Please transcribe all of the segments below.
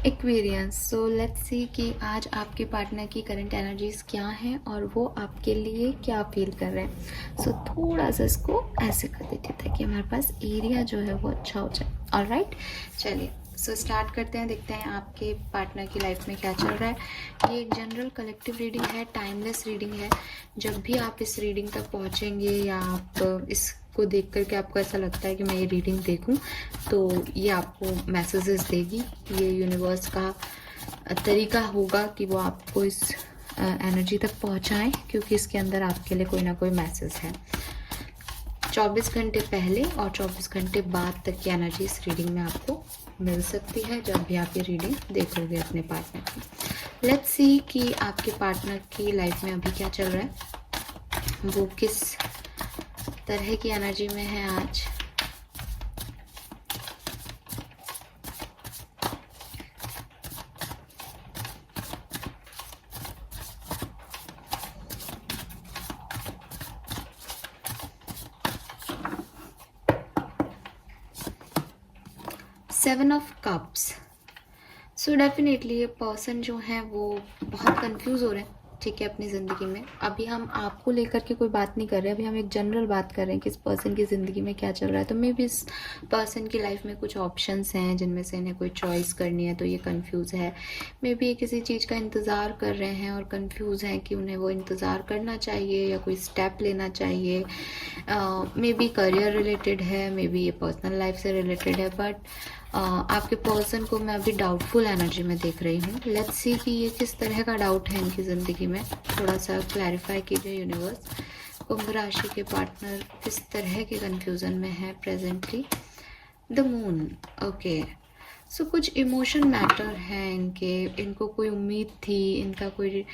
Aquarians. So let's see कि आज आपके पार्टनर की करंट एनर्जीज क्या हैं और वो आपके लिए क्या फील कर रहे हैं। सो थोड़ा सा इसको ऐसे कर देते ताकि हमारे पास एरिया जो है वो अच्छा हो जाए। ऑलराइट, चलिए सो स्टार्ट करते हैं, देखते हैं आपके पार्टनर की लाइफ में क्या चल रहा है। ये एक जनरल कलेक्टिव रीडिंग है, टाइमलेस रीडिंग है। जब भी आप इस रीडिंग तक पहुंचेंगे या आप इसको देख करके आपको ऐसा लगता है कि मैं ये रीडिंग देखूं, तो ये आपको मैसेजेस देगी। ये यूनिवर्स का तरीका होगा कि वो आपको इस एनर्जी तक पहुंचाएं, क्योंकि इसके अंदर आपके लिए कोई ना कोई मैसेज है। 24 घंटे पहले और 24 घंटे बाद तक की एनर्जी इस रीडिंग में आपको मिल सकती है जब भी आप ये रीडिंग देखोगे अपने पार्टनर की। लेट्स सी कि आपके पार्टनर की लाइफ में अभी क्या चल रहा है, वो किस तरह की एनर्जी में है आज। Seven of cups. So definitely ये पर्सन जो है वो बहुत कंफ्यूज हो रहे हैं, ठीक है, अपनी ज़िंदगी में। अभी हम आपको लेकर के कोई बात नहीं कर रहे, अभी हम एक जनरल बात कर रहे हैं कि इस पर्सन की ज़िंदगी में क्या चल रहा है। तो मे बी इस पर्सन की लाइफ में कुछ ऑप्शंस हैं जिनमें से इन्हें कोई चॉइस करनी है, तो ये कंफ्यूज है। मे बी ये किसी चीज़ का इंतज़ार कर रहे हैं और कंफ्यूज हैं कि उन्हें वो इंतज़ार करना चाहिए या कोई स्टेप लेना चाहिए। मे बी करियर रिलेटेड है, मे बी ये पर्सनल लाइफ से रिलेटेड है, बट आपके पर्सन को मैं अभी डाउटफुल एनर्जी में देख रही हूँ। लेट्स सी कि ये किस तरह का डाउट है इनकी ज़िंदगी में, थोड़ा सा क्लैरिफाई कीजिए यूनिवर्स। कुंभ राशि के पार्टनर किस तरह के कंफ्यूजन में है presently. The moon, okay. So कुछ इमोशन मैटर है इनके, इनको कोई उम्मीद थी, इनका कोई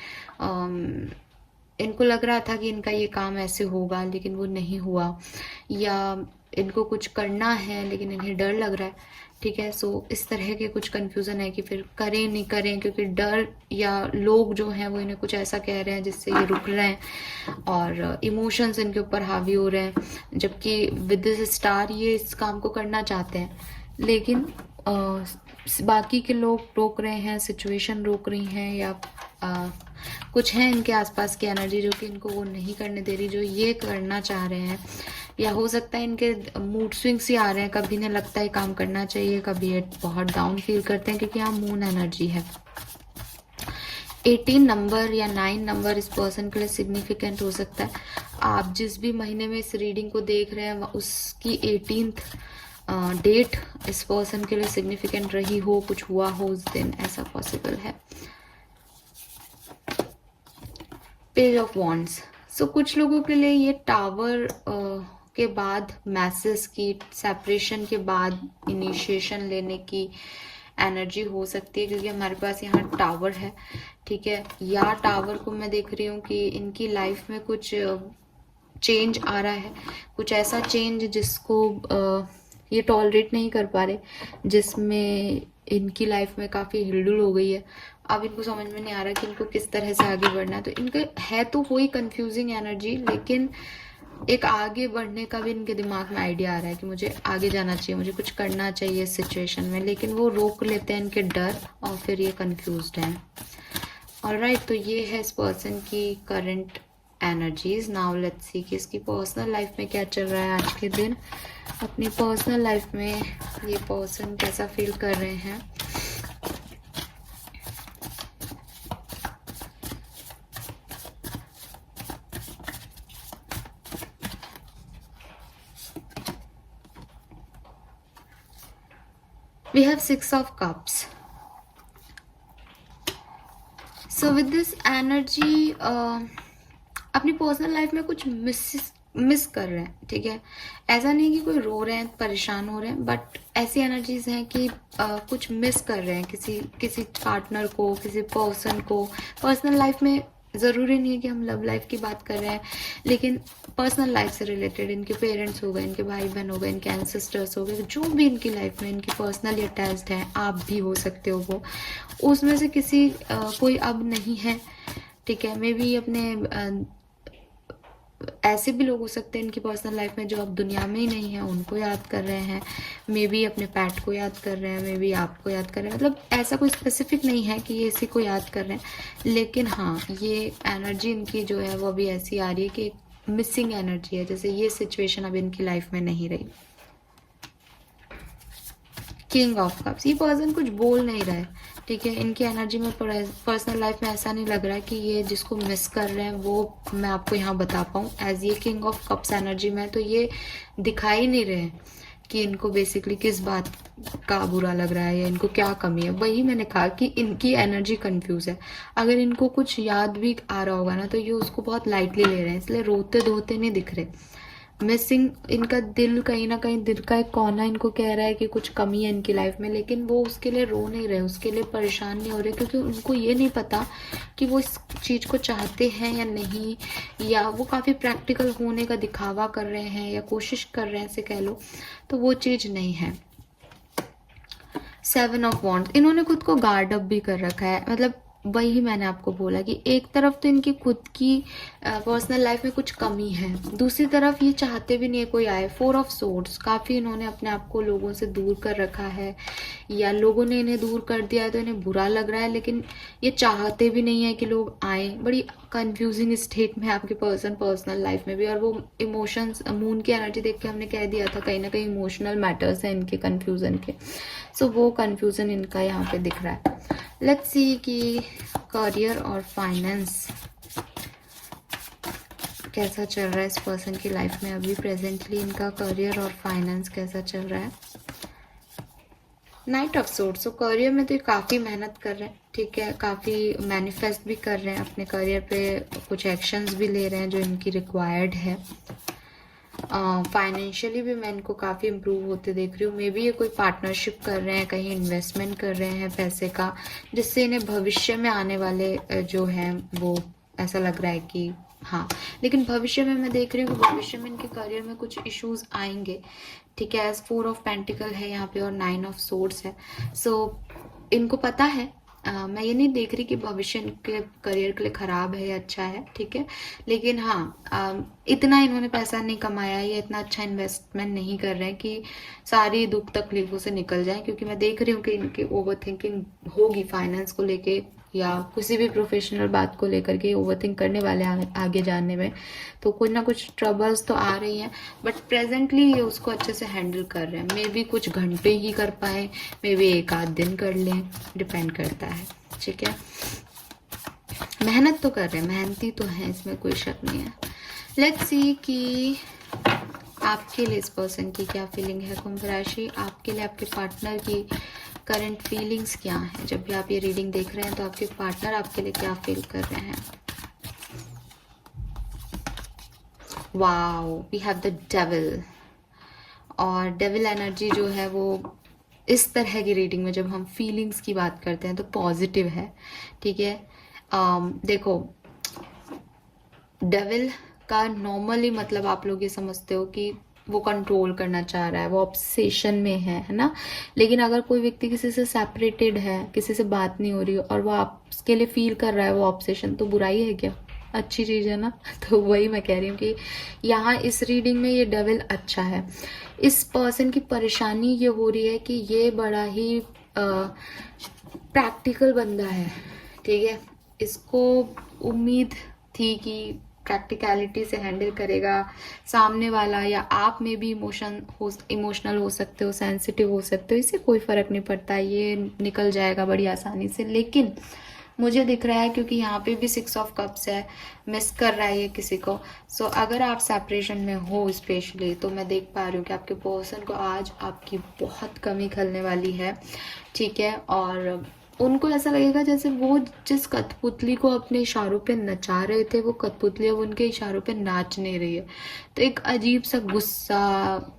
इनको लग रहा था कि इनका ये काम ऐसे होगा लेकिन वो नहीं हुआ, या इनको कुछ करना है लेकिन इन्हें डर लग रहा है, ठीक है। सो इस तरह के कुछ कंफ्यूजन है कि फिर करें नहीं करें, क्योंकि डर या लोग जो हैं वो इन्हें कुछ ऐसा कह रहे हैं जिससे ये रुक रहे हैं और इमोशंस इनके ऊपर हावी हो रहे हैं। जबकि विद दिस स्टार ये इस काम को करना चाहते हैं, लेकिन बाकी के लोग रोक रहे हैं, सिचुएशन रोक रही हैं, या कुछ है इनके आसपास की एनर्जी जो कि इनको वो नहीं करने दे रही जो ये करना चाह रहे हैं। या हो सकता है इनके मूड स्विंग्स ही आ रहे हैं, कभी इन्हें लगता है काम करना चाहिए, कभी ये बहुत डाउन फील करते हैं, क्योंकि यहाँ मून एनर्जी है। 18 नंबर या 9 नंबर इस पर्सन के लिए सिग्निफिकेंट हो सकता है। आप जिस भी महीने में इस रीडिंग को देख रहे हैं उसकी 18th डेट इस पर्सन के लिए सिग्निफिकेंट रही हो, कुछ हुआ हो उस दिन, ऐसा पॉसिबल है। Page of wands. सो कुछ लोगों के लिए ये टावर के बाद मैसेज की, सेपरेशन के बाद इनिशिएशन लेने की एनर्जी हो सकती है, क्योंकि हमारे पास यहाँ टावर है, ठीक है। या टावर को मैं देख रही हूँ कि इनकी लाइफ में कुछ चेंज आ रहा है, कुछ ऐसा चेंज जिसको ये टॉलरेट नहीं कर पा रहे, जिसमें इनकी लाइफ में काफ़ी हिलडुल हो गई है। अब इनको समझ में नहीं आ रहा कि इनको किस तरह से आगे बढ़ना है। तो इनके है तो कोई कंफ्यूजिंग एनर्जी, लेकिन एक आगे बढ़ने का भी इनके दिमाग में आइडिया आ रहा है कि मुझे आगे जाना चाहिए, मुझे कुछ करना चाहिए इस सिचुएशन में, लेकिन वो रोक लेते हैं इनके डर और फिर ये कंफ्यूज्ड हैं। ऑलराइट, तो ये है इस पर्सन की current energies. Now let's see कि इसकी पर्सनल लाइफ में क्या चल रहा है आज के दिन। अपनी पर्सनल लाइफ में ये पर्सन कैसा फील कर रहे हैं। We have 6 of Cups. So with this energy अपनी पर्सनल लाइफ में कुछ मिस कर रहे हैं, ठीक है। ऐसा नहीं कि कोई रो रहे हैं, परेशान हो रहे हैं, बट ऐसी एनर्जीज हैं कि कुछ मिस कर रहे हैं किसी पार्टनर को, किसी पर्सन को। पर्सनल लाइफ में ज़रूरी नहीं है कि हम लव लाइफ की बात कर रहे हैं, लेकिन पर्सनल लाइफ से रिलेटेड इनके पेरेंट्स हो गए, इनके भाई बहन हो गए, इनके एंसेस्टर्स हो गए, जो भी इनकी लाइफ में इनकी पर्सनली अटैच्ड हैं, आप भी हो सकते हो वो, उसमें से किसी कोई अब नहीं है, ठीक है। मे बी अपने ऐसे भी लोग हो सकते हैं इनकी पर्सनल लाइफ में जो अब दुनिया में ही नहीं है, उनको याद कर रहे हैं, मे बी अपने पैट को याद कर रहे हैं, मे बी आपको याद कर रहे हैं। मतलब ऐसा कोई स्पेसिफिक नहीं है कि ये इसी को याद कर रहे हैं, लेकिन हाँ ये एनर्जी इनकी जो है वो अभी ऐसी आ रही है कि मिसिंग एनर्जी है, जैसे ये सिचुएशन अब इनकी लाइफ में नहीं रही। किंग ऑफ कप्स, ये पर्सन कुछ बोल नहीं रहा है, ठीक है। इनकी एनर्जी में पर्सनल लाइफ में ऐसा नहीं लग रहा है कि ये जिसको मिस कर रहे हैं वो मैं आपको यहाँ बता पाऊँ। एज ये किंग ऑफ कप्स एनर्जी में तो ये दिखाई नहीं रहे हैं कि इनको बेसिकली किस बात का बुरा लग रहा है या इनको क्या कमी है। वही मैंने कहा कि इनकी एनर्जी कंफ्यूज है। अगर इनको कुछ याद भी आ रहा होगा ना तो ये उसको बहुत लाइटली ले रहे हैं, इसलिए रोते धोते नहीं दिख रहे। मिसिंग, इनका दिल कहीं ना कहीं, दिल का एक कोना इनको कह रहा है कि कुछ कमी है इनकी लाइफ में, लेकिन वो उसके लिए रो नहीं रहे, उसके लिए परेशान नहीं हो रहे, क्योंकि उनको ये नहीं पता कि वो इस चीज़ को चाहते हैं या नहीं, या वो काफ़ी प्रैक्टिकल होने का दिखावा कर रहे हैं या कोशिश कर रहे हैं ऐसे कह लो, तो वो चीज़ नहीं है। 7 ऑफ वॉन्ड्स, इन्होंने खुद को गार्ड अप भी कर रखा है। मतलब वही मैंने आपको बोला कि एक तरफ तो इनकी खुद की पर्सनल लाइफ में कुछ कमी है, दूसरी तरफ ये चाहते भी नहीं है कोई आए। 4 ऑफ सोर्ड्स, काफ़ी इन्होंने अपने आप को लोगों से दूर कर रखा है या लोगों ने इन्हें दूर कर दिया है तो इन्हें बुरा लग रहा है, लेकिन ये चाहते भी नहीं है कि लोग आए। बड़ी कंफ्यूजिंग स्टेट में आपके पर्सनल लाइफ में भी। और वो इमोशंस, मून की एनर्जी देख के हमने कह दिया था कहीं ना कहीं इमोशनल मैटर्स हैं इनके कन्फ्यूज़न के। सो वो कन्फ्यूज़न इनका यहाँ पे दिख रहा है। लेट्स सी कि करियर और फाइनेंस कैसा चल रहा है इस पर्सन की लाइफ में अभी प्रेजेंटली। इनका करियर और फाइनेंस कैसा चल रहा है। नाइट ऑफ सोर्ड्स, तो करियर में तो ये काफ़ी मेहनत कर रहे हैं, ठीक है, काफ़ी मैनिफेस्ट भी कर रहे हैं अपने करियर पे, कुछ एक्शंस भी ले रहे हैं जो इनकी रिक्वायर्ड है। फाइनेंशियली भी मैं इनको काफ़ी इम्प्रूव होते देख रही हूँ। मे बी ये कोई पार्टनरशिप कर रहे हैं, कहीं इन्वेस्टमेंट कर रहे हैं पैसे का, जिससे इन्हें भविष्य में आने वाले जो हैं वो ऐसा लग रहा है कि हाँ। लेकिन भविष्य में मैं देख रही हूँ कि भविष्य में इनके करियर में कुछ इश्यूज आएंगे, ठीक है। एज 4 ऑफ पेंटिकल है यहाँ पे और 9 ऑफ सोर्ड्स है। सो इनको पता है, मैं ये नहीं देख रही कि भविष्य इनके करियर के लिए ख़राब है या अच्छा है, ठीक है। लेकिन हाँ इतना इन्होंने पैसा नहीं कमाया या इतना अच्छा इन्वेस्टमेंट नहीं कर रहे हैं कि सारी दुख तकलीफों से निकल जाएं, क्योंकि मैं देख रही हूँ कि इनकी ओवर थिंकिंग होगी फाइनेंस को लेके या किसी भी प्रोफेशनल बात को लेकर के ओवरथिंक करने वाले आगे जाने में, तो कुछ ना कुछ ट्रबल्स तो आ रही हैं, बट प्रेजेंटली ये उसको अच्छे से हैंडल कर रहे हैं। मे बी कुछ घंटे ही कर पाए, मे बी एक आध दिन कर लें, डिपेंड करता है, ठीक है। मेहनत तो कर रहे हैं, मेहनती तो हैं, इसमें कोई शक नहीं है। लेट्स सी कि आपके लिए इस पर्सन की क्या फीलिंग है। कुंभ राशि, आपके लिए आपके पार्टनर की करंट फीलिंग्स क्या है। जब भी आप ये रीडिंग देख रहे हैं तो आपके पार्टनर आपके लिए क्या फील कर रहे हैं। Wow, we have the devil. और डेविल एनर्जी जो है वो इस तरह की रीडिंग में जब हम फीलिंग्स की बात करते हैं तो पॉजिटिव है, ठीक है। देखो, डेविल का नॉर्मली मतलब आप लोग ये समझते हो कि वो कंट्रोल करना चाह रहा है, वो ऑब्सेशन में है ना। लेकिन अगर कोई व्यक्ति किसी से सेपरेटेड है, किसी से बात नहीं हो रही और वो आपके लिए फील कर रहा है वो ऑब्सेशन, तो बुराई है क्या, अच्छी चीज़ है ना। तो वही मैं कह रही हूँ कि यहाँ इस रीडिंग में ये डेविल अच्छा है। इस पर्सन की परेशानी ये हो रही है कि ये बड़ा ही प्रैक्टिकल बंदा है, ठीक है। इसको उम्मीद थी कि प्रैक्टिकलिटी से हैंडल करेगा सामने वाला, या आप में भी इमोशनल हो सकते हो, सेंसिटिव हो सकते हो, इससे कोई फ़र्क नहीं पड़ता, ये निकल जाएगा बड़ी आसानी से। लेकिन मुझे दिख रहा है क्योंकि यहाँ पे भी 6 ऑफ कप्स है, मिस कर रहा है ये किसी को। सो अगर आप सेपरेशन में हो स्पेशली, तो मैं देख पा रही हूँ कि आपके पर्सन को आज आपकी बहुत कमी खलने वाली है, ठीक है। और उनको ऐसा लगेगा जैसे वो जिस कठपुतली को अपने इशारों पे नचा रहे थे, वो कठपुतली अब उनके इशारों पे नाच नहीं रही है। तो एक अजीब सा गुस्सा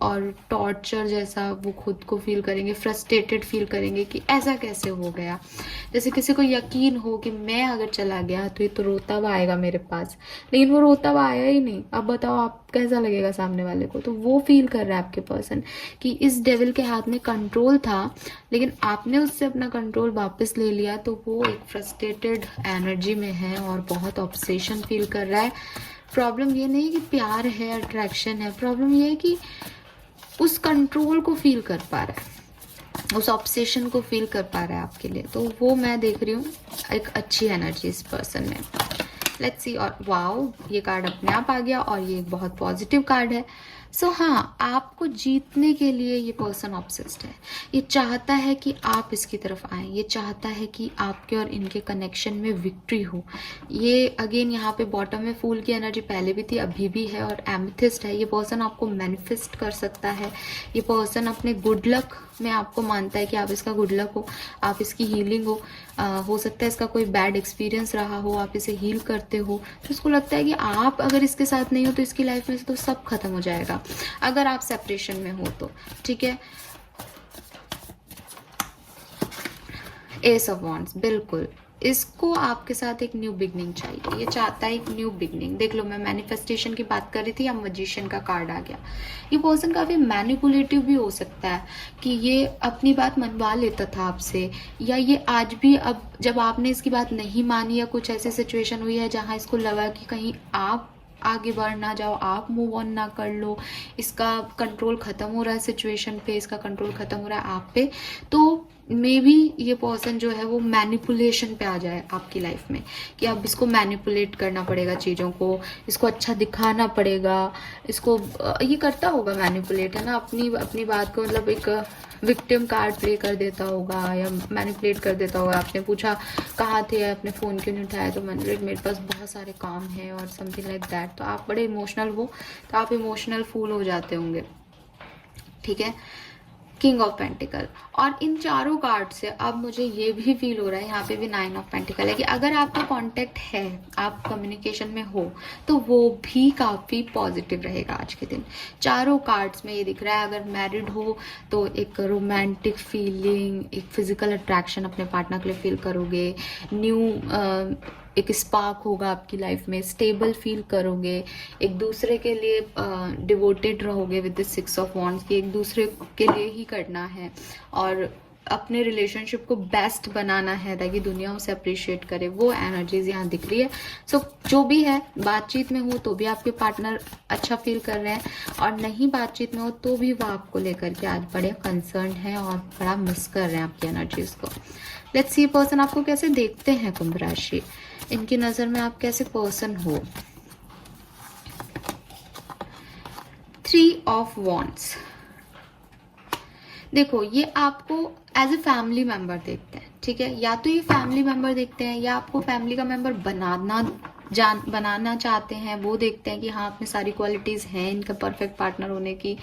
और टॉर्चर जैसा वो खुद को फील करेंगे, फ्रस्ट्रेटेड फील करेंगे कि ऐसा कैसे हो गया। जैसे किसी को यकीन हो कि मैं अगर चला गया तो ये तो रोता हुआ आएगा मेरे पास, लेकिन वो रोता हुआ आया ही नहीं। अब बताओ आप कैसा लगेगा सामने वाले को। तो वो फील कर रहा है आपके पर्सन कि इस डेविल के हाथ में कंट्रोल था, लेकिन आपने उससे अपना कंट्रोल वापस ले लिया, तो वो एक फ्रस्ट्रेटेड एनर्जी में है और बहुत ऑब्सेशन फील कर रहा है। प्रॉब्लम ये नहीं कि प्यार है, अट्रैक्शन है, प्रॉब्लम ये है कि उस कंट्रोल को फील कर पा रहा है, उस ऑब्सेशन को फील कर पा रहा है आपके लिए। तो वो मैं देख रही हूँ एक अच्छी एनर्जी इस पर्सन में। Let's see. और वाओ, ये कार्ड अपने आप आ गया और ये एक बहुत पॉजिटिव कार्ड है। सो हाँ, आपको जीतने के लिए ये पर्सन ऑब्सेस्ड है। ये चाहता है कि आप इसकी तरफ आए, ये चाहता है कि आपके और इनके कनेक्शन में विक्ट्री हो। ये अगेन यहाँ पे बॉटम में फूल की एनर्जी पहले भी थी, अभी भी है, और एमेथिस्ट है। ये पर्सन आपको मैनिफेस्ट कर सकता है। ये पर्सन अपने गुड लक में आपको मानता है कि आप इसका गुड लक हो, आप इसकी हीलिंग हो सकता है इसका कोई बैड एक्सपीरियंस रहा हो, आप इसे हील करते हो, तो इसको लगता है कि आप अगर इसके साथ नहीं हो तो इसकी लाइफ में से तो सब खत्म हो जाएगा, अगर आप सेपरेशन में हो तो। ठीक है, एस ऑफ वॉन्ड्स, बिल्कुल इसको आपके साथ एक न्यू बिगनिंग चाहिए। ये चाहता है एक न्यू बिगनिंग। देख लो, मैं मैनिफेस्टेशन की बात कर रही थी, अब मजिशियन का कार्ड आ गया। ये पर्सन काफी मैनिपुलेटिव भी हो सकता है कि ये अपनी बात मनवा लेता था आपसे, या ये आज भी, अब जब आपने इसकी बात नहीं मानी या कुछ ऐसी सिचुएशन हुई है जहां इसको लगा कि कहीं आप आगे बढ़ ना जाओ, आप मूव ऑन ना कर लो, इसका कंट्रोल खत्म हो रहा है सिचुएशन पे, इसका कंट्रोल खत्म हो रहा है आप पे, तो मे बी ये पर्सन जो है वो मैनिपुलेशन पे आ जाए आपकी लाइफ में, कि अब इसको मैनिपुलेट करना पड़ेगा चीज़ों को, इसको अच्छा दिखाना पड़ेगा, इसको ये करता होगा मैनिपुलेट, है ना, अपनी बात को, मतलब एक विक्टिम कार्ड प्ले कर देता होगा या मैनिपुलेट कर देता होगा। आपने पूछा कहाँ थे, अपने फ़ोन क्यों नहीं उठाया, तो मैंने मेरे पास बहुत सारे काम हैं और समथिंग लाइक दैट। तो आप बड़े इमोशनल हो, तो आप इमोशनल फूल हो जाते होंगे। ठीक है, किंग ऑफ पेंटिकल। और इन चारों कार्ड से अब मुझे ये भी फील हो रहा है, यहाँ पे भी 9 ऑफ पेंटिकल है, कि अगर आपका कांटेक्ट है, आप कम्युनिकेशन में हो, तो वो भी काफ़ी पॉजिटिव रहेगा आज के दिन। चारों कार्ड्स में ये दिख रहा है, अगर मैरिड हो तो एक रोमांटिक फीलिंग, एक फिजिकल अट्रैक्शन अपने पार्टनर के लिए फील करोगे, न्यू एक स्पार्क होगा आपकी लाइफ में, स्टेबल फील करोगे, एक दूसरे के लिए डिवोटेड रहोगे विद द 6 ऑफ वॉन्ड्स, की एक दूसरे के लिए ही करना है और अपने रिलेशनशिप को बेस्ट बनाना है ताकि दुनिया उसे अप्रिशिएट करे। वो एनर्जीज यहाँ दिख रही है। सो जो भी है, बातचीत में हो तो भी आपके पार्टनर अच्छा फील कर रहे हैं, और नहीं बातचीत में हो तो भी वो आपको लेकर के आज बड़े कंसर्न है और बड़ा मिस कर रहे हैं आपकी एनर्जीज को। लेट्स सी पर्सन आपको कैसे देखते हैं, कुंभ राशि, इनकी नजर में आप कैसे पर्सन हो। 3 ऑफ वॉन्ड्स। देखो, ये आपको एज ए फैमिली मेंबर देखते हैं। ठीक है, या तो ये फैमिली मेंबर देखते हैं, या आपको फैमिली का मेंबर बनाना चाहते हैं, वो देखते हैं कि हाँ, अपनी सारी क्वालिटीज हैं इनका परफेक्ट पार्टनर होने की।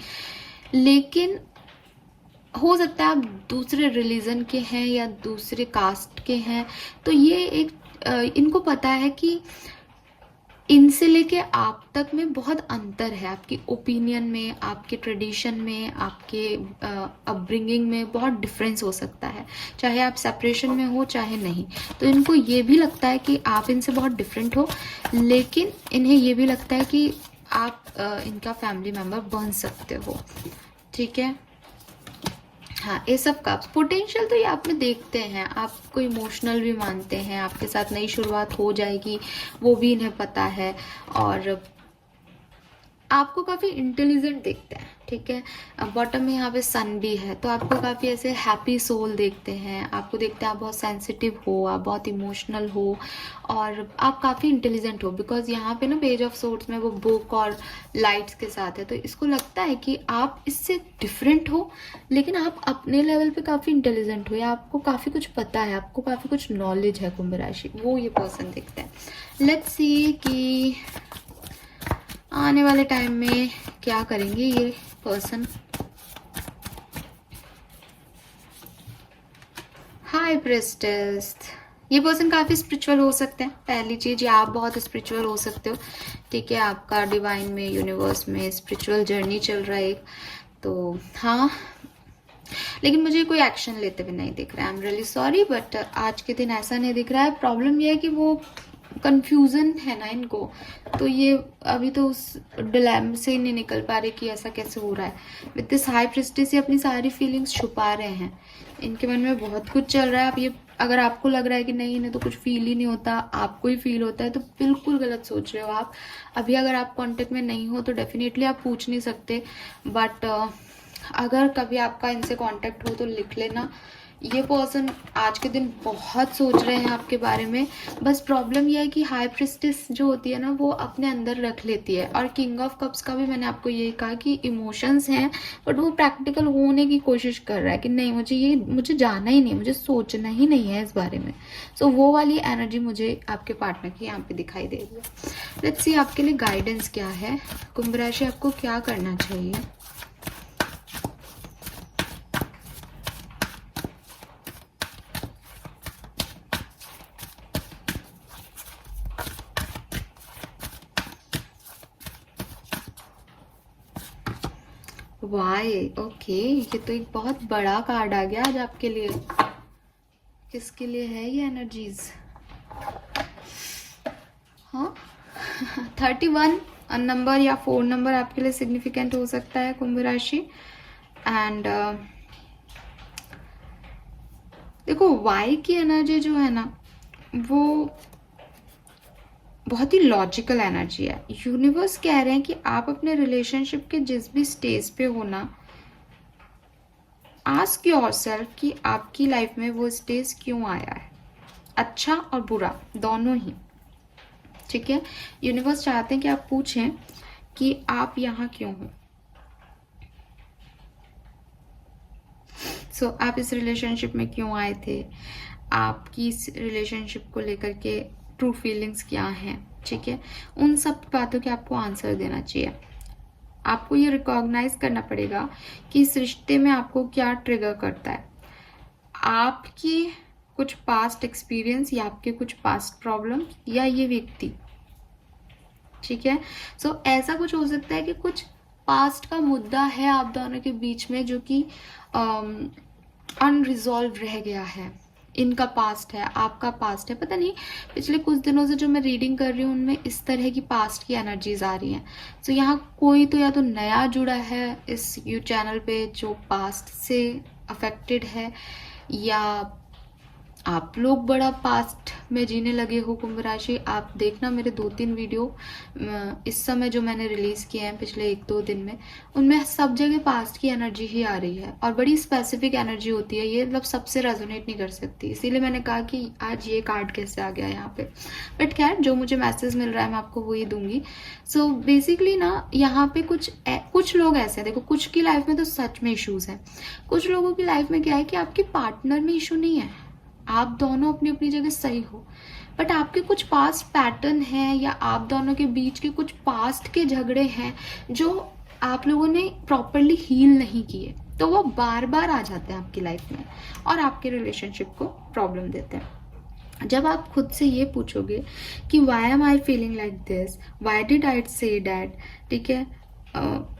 लेकिन हो सकता है आप दूसरे रिलीजन के हैं या दूसरे कास्ट के हैं, तो ये एक इनको पता है कि इनसे लेके आप तक में बहुत अंतर है, आपकी ओपिनियन में, आपके ट्रेडिशन में, आपके अपब्रिंगिंग में बहुत डिफरेंस हो सकता है, चाहे आप सेपरेशन में हो चाहे नहीं। तो इनको ये भी लगता है कि आप इनसे बहुत डिफरेंट हो, लेकिन इन्हें ये भी लगता है कि आप इनका फैमिली मेंबर बन सकते हो। ठीक है, हाँ, ये सब का पोटेंशियल तो ये आप में देखते हैं, आपको इमोशनल भी मानते हैं, आपके साथ नई शुरुआत हो जाएगी वो भी इन्हें पता है, और आपको काफ़ी इंटेलिजेंट देखते हैं। ठीक है, बॉटम में यहाँ पे सन भी है, तो आपको काफ़ी ऐसे हैप्पी सोल देखते हैं, आपको देखते हैं आप बहुत सेंसिटिव हो, आप बहुत इमोशनल हो, और आप काफ़ी इंटेलिजेंट हो, बिकॉज यहाँ पे ना पेज ऑफ सोर्ड्स में वो बुक और लाइट्स के साथ है, तो इसको लगता है कि आप इससे डिफरेंट हो, लेकिन आप अपने लेवल पे काफ़ी इंटेलिजेंट हो, या आपको काफ़ी कुछ पता है, आपको काफ़ी कुछ नॉलेज है कुंभ राशि, वो ये पर्सन देखते हैं। लेट्स सी कि आने वाले टाइम में क्या करेंगे ये पर्सन। हाई प्रेस्टेस। ये पर्सन काफ़ी स्पिरिचुअल हो सकते हैं, पहली चीज़, या आप बहुत स्पिरिचुअल हो सकते हो। ठीक है, आपका डिवाइन में, यूनिवर्स में स्पिरिचुअल जर्नी चल रहा है, तो हाँ, लेकिन मुझे कोई एक्शन लेते हुए नहीं दिख रहा है। I am really sorry, but आज के दिन ऐसा नहीं दिख रहा है। प्रॉब्लम यह है कि वो कंफ्यूजन है ना इनको, तो ये अभी तो उस डिलेम से ही नहीं निकल पा रहे कि ऐसा कैसे हो रहा है। विद दिस हाई प्रिस्टेस ये अपनी सारी फीलिंग्स छुपा रहे हैं, इनके मन में बहुत कुछ चल रहा है। अब ये अगर आपको लग रहा है कि नहीं इन्हें तो कुछ फील ही नहीं होता, आपको ही फील होता है, तो बिल्कुल गलत सोच रहे हो आप। अभी अगर आप कांटेक्ट में नहीं हो तो डेफिनेटली आप पूछ नहीं सकते, बट अगर कभी आपका इनसे कांटेक्ट हो तो लिख लेना। ये पर्सन आज के दिन बहुत सोच रहे हैं आपके बारे में। बस प्रॉब्लम यह है कि हाई प्रिस्टेस जो होती है ना, वो अपने अंदर रख लेती है। और किंग ऑफ कप्स का भी मैंने आपको यही कहा कि इमोशंस हैं, बट वो प्रैक्टिकल होने की कोशिश कर रहा है कि नहीं मुझे जाना ही नहीं, मुझे सोचना ही नहीं है इस बारे में। सो वो वाली एनर्जी मुझे आपके पार्टनर की यहाँ पे दिखाई दे रही है। लेट्स सी आपके लिए गाइडेंस क्या है। कुंभ राशि, आपको क्या करना चाहिए? वाई, ओके, ये तो एक बहुत बड़ा कार्ड आ गया आज आपके लिए। किसके लिए है ये एनर्जीज? हाँ 31 नंबर या 4 नंबर आपके लिए सिग्निफिकेंट हो सकता है कुंभ राशि। एंड देखो वाई की एनर्जी जो है ना, वो बहुत ही लॉजिकल एनर्जी है। यूनिवर्स कह रहे हैं कि आप अपने रिलेशनशिप के जिस भी स्टेज पे हो ना, आस्क योरसेल्फ कि आपकी लाइफ में वो स्टेज क्यों आया है, अच्छा और बुरा दोनों ही। ठीक है, यूनिवर्स चाहते हैं कि आप पूछें कि आप यहाँ क्यों हो। सो आप इस रिलेशनशिप में क्यों आए थे, आपकी इस रिलेशनशिप को लेकर के ट्रू फीलिंग्स क्या हैं। ठीक है, उन सब बातों के आपको आंसर देना चाहिए। आपको ये रिकॉग्नाइज करना पड़ेगा कि इस रिश्ते में आपको क्या ट्रिगर करता है, आपकी कुछ पास्ट एक्सपीरियंस या आपके कुछ पास्ट प्रॉब्लम या ये व्यक्ति। ठीक है, सो ऐसा कुछ हो सकता है कि कुछ पास्ट का मुद्दा है आप दोनों के बीच में जो कि अनरिजॉल्व रह गया है। इनका पास्ट है, आपका पास्ट है, पता नहीं पिछले कुछ दिनों से जो मैं रीडिंग कर रही हूँ उनमें इस तरह की पास्ट की एनर्जीज आ रही हैं। सो यहाँ कोई तो या तो नया जुड़ा है इस यू चैनल पे जो पास्ट से अफेक्टेड है, या आप लोग बड़ा पास्ट में जीने लगे हो कुंभ राशि। आप देखना मेरे 2-3 वीडियो इस समय जो मैंने रिलीज किए हैं पिछले 1-2 दिन में, उनमें सब जगह पास्ट की एनर्जी ही आ रही है और बड़ी स्पेसिफिक एनर्जी होती है। ये मतलब सबसे रेजोनेट नहीं कर सकती, इसीलिए मैंने कहा कि आज ये कार्ड कैसे आ गया यहाँ पे। बट खैर जो मुझे मैसेज मिल रहा है मैं आपको वही दूंगी। सो बेसिकली ना यहाँ पे कुछ लोग ऐसे हैं, देखो कुछ की लाइफ में तो सच में इश्यूज हैं, कुछ लोगों की लाइफ में क्या है कि आपके पार्टनर में इशू नहीं है, आप दोनों अपनी अपनी जगह सही हो, बट आपके कुछ पास्ट पैटर्न हैं या आप दोनों के बीच के कुछ पास्ट के झगड़े हैं जो आप लोगों ने प्रॉपरली हील नहीं किए, तो वो बार बार आ जाते हैं आपकी लाइफ में और आपके रिलेशनशिप को प्रॉब्लम देते हैं। जब आप खुद से ये पूछोगे कि why am I feeling like this, why did I say that, ठीक है,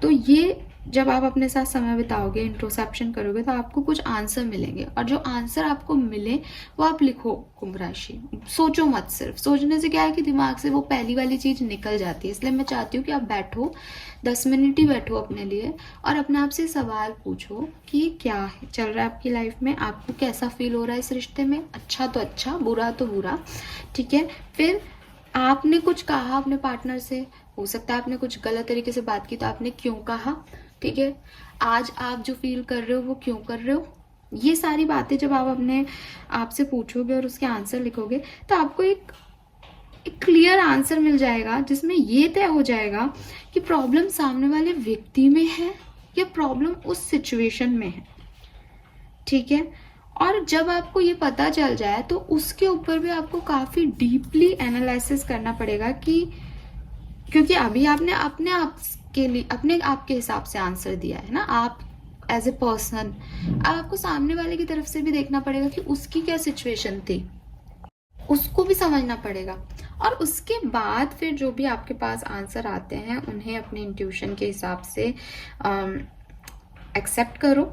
तो ये जब आप अपने साथ समय बिताओगे, इंट्रोस्पेक्शन करोगे, तो आपको कुछ आंसर मिलेंगे और जो आंसर आपको मिले वो आप लिखो कुंभ राशि। सोचो मत, सिर्फ सोचने से क्या है कि दिमाग से वो पहली वाली चीज निकल जाती है। इसलिए मैं चाहती हूँ कि आप बैठो, 10 मिनट ही बैठो अपने लिए और अपने आप से सवाल पूछो कि क्या है चल रहा है आपकी लाइफ में, आपको कैसा फील हो रहा है इस रिश्ते में, अच्छा तो अच्छा, बुरा तो बुरा। ठीक है, फिर आपने कुछ कहा अपने पार्टनर से, हो सकता है आपने कुछ गलत तरीके से बात की, तो आपने क्यों कहा। ठीक है, आज आप जो फील कर रहे हो वो क्यों कर रहे हो। ये सारी बातें जब आप अपने आप से पूछोगे और उसके आंसर लिखोगे तो आपको एक क्लियर आंसर मिल जाएगा जिसमें ये तय हो जाएगा कि प्रॉब्लम सामने वाले व्यक्ति में है या प्रॉब्लम उस सिचुएशन में है। ठीक है, और जब आपको ये पता चल जाए तो उसके ऊपर भी आपको काफी डीपली एनालिसिस करना पड़ेगा कि क्योंकि अभी आपने अपने आप के लिए अपने आप के हिसाब से आंसर दिया है ना, आप एज ए पर्सन। अब आपको सामने वाले की तरफ से भी देखना पड़ेगा कि उसकी क्या सिचुएशन थी, उसको भी समझना पड़ेगा और उसके बाद फिर जो भी आपके पास आंसर आते हैं उन्हें अपने इंट्यूशन के हिसाब से एक्सेप्ट करो।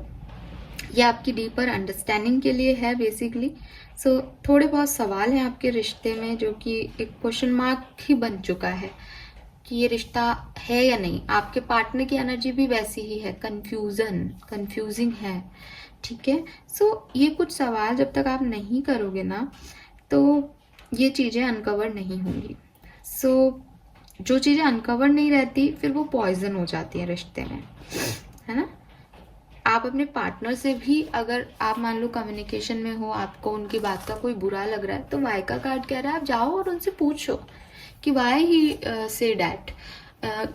ये आपकी डीपर अंडरस्टैंडिंग के लिए है बेसिकली। सो थोड़े बहुत सवाल हैं आपके रिश्ते में जो कि एक क्वेश्चन मार्क ही बन चुका है कि ये रिश्ता है या नहीं। आपके पार्टनर की एनर्जी भी वैसी ही है, कंफ्यूजिंग है। ठीक है। सो ये कुछ सवाल जब तक आप नहीं करोगे ना, तो ये चीज़ें अनकवर नहीं होंगी। सो जो चीज़ें अनकवर नहीं रहती फिर वो पॉइजन हो जाती है रिश्ते में, है ना। आप अपने पार्टनर से भी, अगर आप मान लो कम्युनिकेशन में हो, आपको उनकी बात का कोई बुरा लग रहा है, तो वाई का कार्ड कह रहा है आप जाओ और उनसे पूछो कि वाई ही से डैट।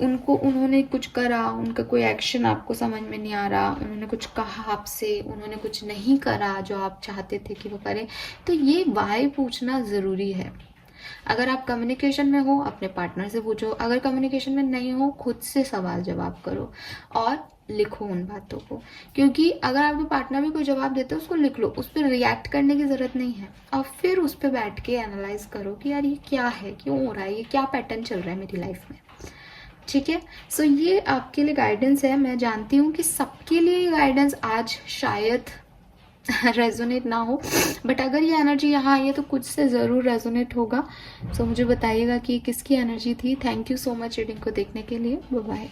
उनको, उन्होंने कुछ करा, उनका कोई एक्शन आपको समझ में नहीं आ रहा, उन्होंने कुछ कहा आपसे, उन्होंने कुछ नहीं करा जो आप चाहते थे कि वो करें, तो ये वाई पूछना ज़रूरी है। अगर आप कम्युनिकेशन में हो अपने पार्टनर से पूछो, अगर कम्युनिकेशन में नहीं हो खुद से सवाल जवाब करो और लिखो उन बातों को, क्योंकि अगर आपके पार्टनर भी कोई जवाब देते हो उसको लिख लो, उस पर रिएक्ट करने की ज़रूरत नहीं है, और फिर उस पर बैठ के एनालाइज करो कि यार ये क्या है, क्यों हो रहा है, ये क्या पैटर्न चल रहा है मेरी लाइफ में। ठीक है। सो ये आपके लिए गाइडेंस है। मैं जानती हूँ कि सबके लिए ये गाइडेंस आज शायद रेजोनेट ना हो, बट अगर ये एनर्जी यहाँ आई है तो कुछ से ज़रूर रेजोनेट होगा। सो मुझे बताइएगा कि किसकी एनर्जी थी। Thank you so much reading को देखने के लिए। बाय बाय।